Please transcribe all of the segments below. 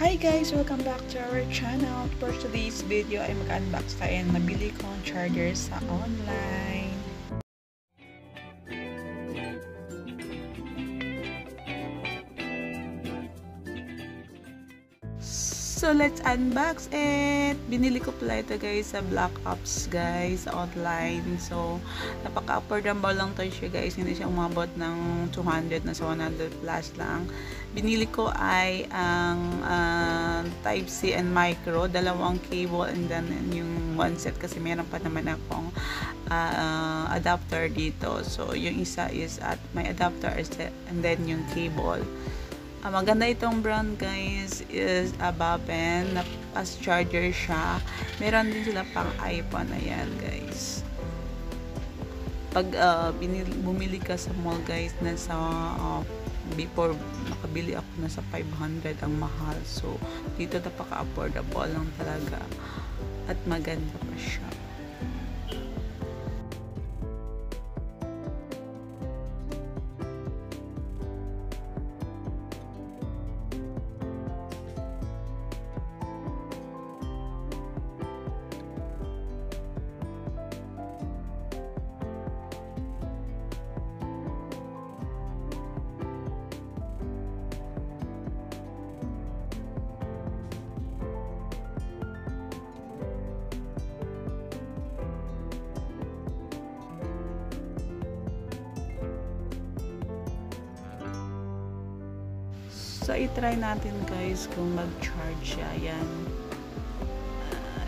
Hi guys! Welcome back to our channel. For today's video ay mag-unbox tayo ng nabili kong charger sa online. So let's unbox it! Binili ko pala ito guys sa Black Ops guys online. So napaka-affordable lang to siya guys. Hindi siya umabot ng 200 na sa 100 plus lang. Binili ko ay ang Type-C and micro, dalawang cable and then yung one set kasi meron pa naman akong adapter dito. So yung isa is at my adapter and then yung cable. Maganda itong brand guys is Baben na fast charger siya. Meron din sila pang iPhone. Ayan guys. Pag bumili ka sa mall guys, nasa before nakabili ako nasa 500 ang mahal. So dito napaka-affordable lang talaga at maganda pa siya. So, i-try natin guys kung mag-charge siya. Ayan.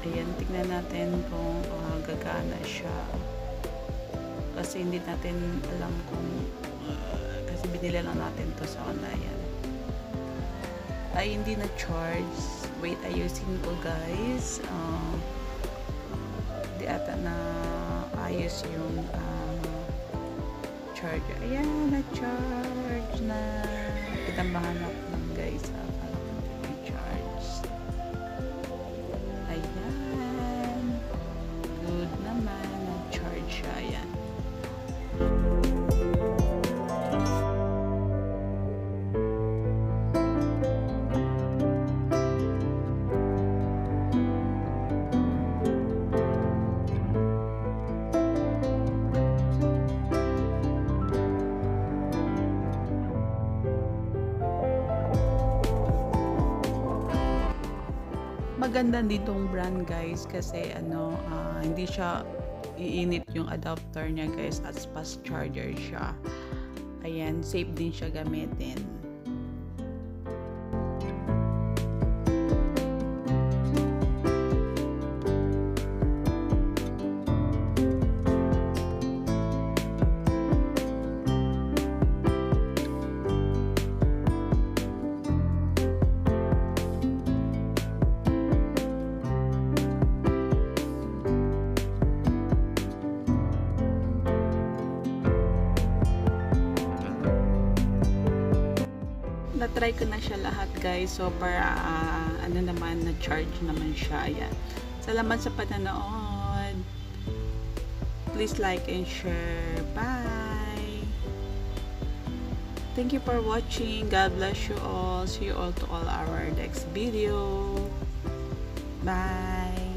Ayan, tignan natin kung gagana siya. Kasi hindi natin alam kung kasi binili lang natin to sa online. Ay, hindi na-charge. Wait, ayusin ko guys. Di ata na ayos yung charger. Ayan, na-charge na. Kitang mahanap lang guys. Akala ko may charge. Ayan. Good naman. Na-charge siya. Ayan. Maganda ditong brand guys kasi hindi siya iinit yung adapter niya guys at fast charger siya. Ayan, safe din siya gamitin. Na-try ko na siya lahat guys. So para naman na-charge naman siya. Ayan. Salamat sa panonood. Please like and share. Bye. Thank you for watching. God bless you all. See you all to all our next video. Bye.